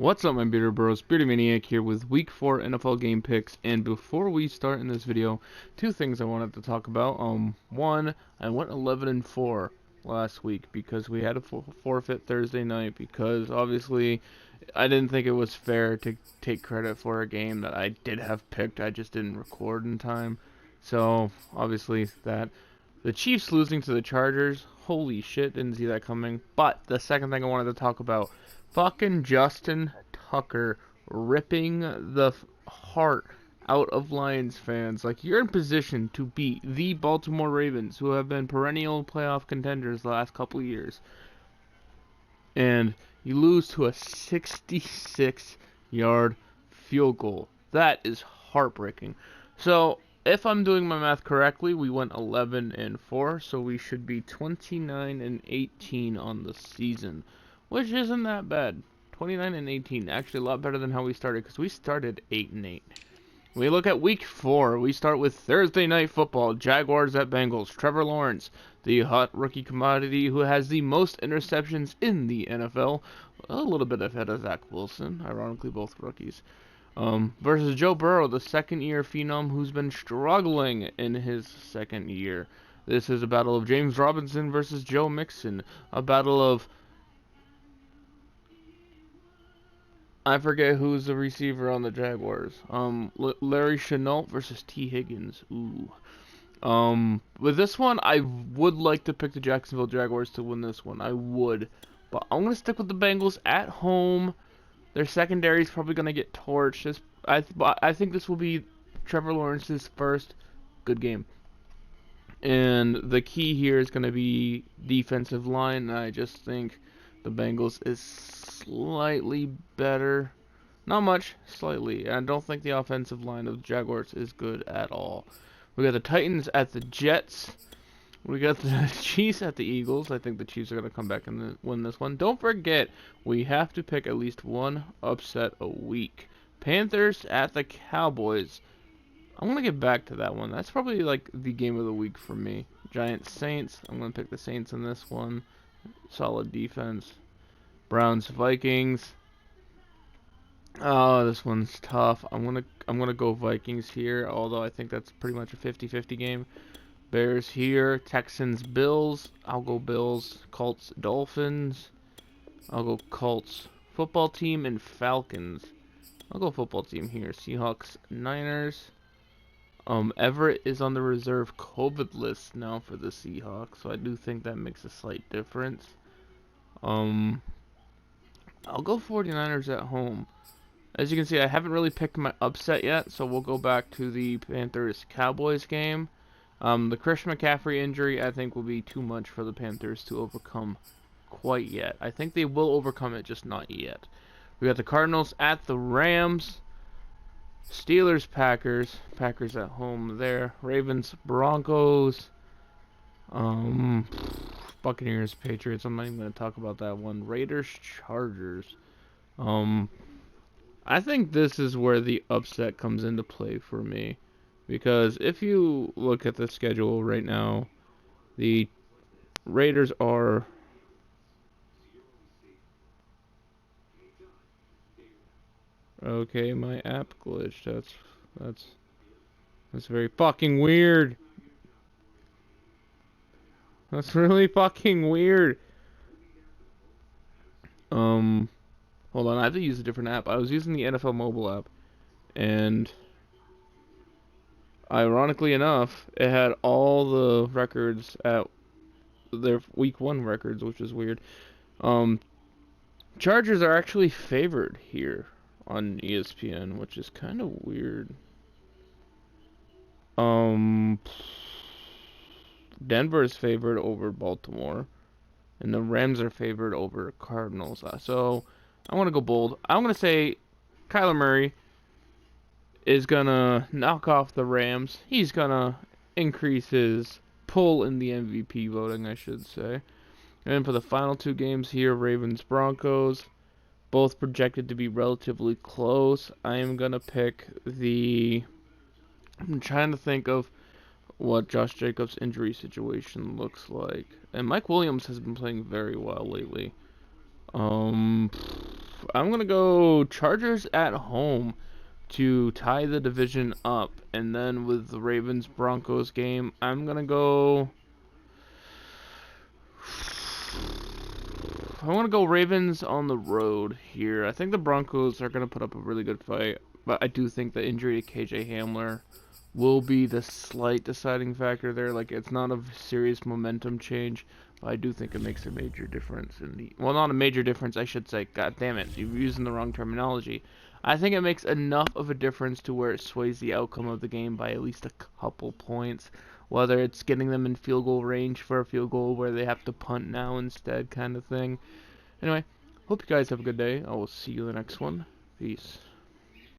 What's up, my bearded bros? Bearded Maniac here with Week 4 NFL game picks. And before we start in this video, two things I wanted to talk about. One, I went 11-4 last week because we had a forfeit Thursday night because obviously I didn't think it was fair to take credit for a game that I did have picked. I just didn't record in time. So obviously that. The Chiefs losing to the Chargers, holy shit, didn't see that coming. But the second thing I wanted to talk about, fucking Justin Tucker ripping the heart out of Lions fans. Like, you're in position to beat the Baltimore Ravens, who have been perennial playoff contenders the last couple of years. And you lose to a 66-yard field goal. That is heartbreaking. So, if I'm doing my math correctly, we went 11-4, so we should be 29-18 on the season, which isn't that bad. 29-18, actually a lot better than how we started, because we started 8-8. We look at week 4. We start with Thursday Night Football, Jaguars at Bengals. Trevor Lawrence, the hot rookie commodity who has the most interceptions in the NFL, a little bit ahead of Zach Wilson, ironically both rookies. Versus Joe Burrow, the second-year phenom who's been struggling in his second year. This is a battle of James Robinson versus Joe Mixon. A battle of... I forget who's the receiver on the Jaguars. Larry Shenault versus T. Higgins. Ooh. With this one, I would like to pick the Jacksonville Jaguars to win this one. I would. But I'm going to stick with the Bengals at home. Their secondary is probably going to get torched. I think this will be Trevor Lawrence's first good game. And the key here is going to be defensive line. I just think the Bengals is slightly better. Not much, slightly. I don't think the offensive line of the Jaguars is good at all. We got the Titans at the Jets. We got the Chiefs at the Eagles. I think the Chiefs are going to come back and win this one. Don't forget, we have to pick at least one upset a week. Panthers at the Cowboys. I'm going to get back to that one. That's probably like the game of the week for me. Giants Saints. I'm going to pick the Saints in this one. Solid defense. Browns Vikings. Oh, this one's tough. I'm gonna go Vikings here, although I think that's pretty much a 50-50 game. Bears here, Texans, Bills. I'll go Bills. Colts, Dolphins. I'll go Colts. Football team and Falcons. I'll go football team here. Seahawks, Niners. Everett is on the reserve COVID list now for the Seahawks, so I do think that makes a slight difference. I'll go 49ers at home. As you can see, I haven't really picked my upset yet, so we'll go back to the Panthers-Cowboys game. The Christian McCaffrey injury, I think, will be too much for the Panthers to overcome quite yet. I think they will overcome it, just not yet. We got the Cardinals at the Rams. Steelers, Packers. Packers at home there. Ravens, Broncos. Buccaneers, Patriots. I'm not even going to talk about that one. Raiders, Chargers. I think this is where the upset comes into play for me. Because if you look at the schedule right now, the Raiders are... Okay, my app glitched. That's very fucking weird. That's really fucking weird. Hold on, I have to use a different app. I was using the NFL mobile app, and ironically enough, it had all the records at their week 1 records, which is weird. Chargers are actually favored here on ESPN, which is kind of weird. Denver is favored over Baltimore, and the Rams are favored over Cardinals. So I want to go bold. I'm going to say Kyler Murray is going to knock off the Rams. He's going to increase his pull in the MVP voting, I should say. And for the final two games here, Ravens-Broncos, both projected to be relatively close. I am going to pick the... I'm trying to think of what Josh Jacobs' injury situation looks like. And Mike Williams has been playing very well lately. I'm gonna go Chargers at home to tie the division up, and then with the Ravens Broncos game, I'm gonna go. I want to go Ravens on the road here. I think the Broncos are going to put up a really good fight, but I do think the injury to KJ Hamler will be the slight deciding factor there. Like, it's not a serious momentum change, but I do think it makes a major difference in the... Well, not a major difference, I should say. God damn it, you're using the wrong terminology. I think it makes enough of a difference to where it sways the outcome of the game by at least a couple points. Whether it's getting them in field goal range for a field goal where they have to punt now instead kind of thing. Anyway, hope you guys have a good day. I will see you in the next one. Peace.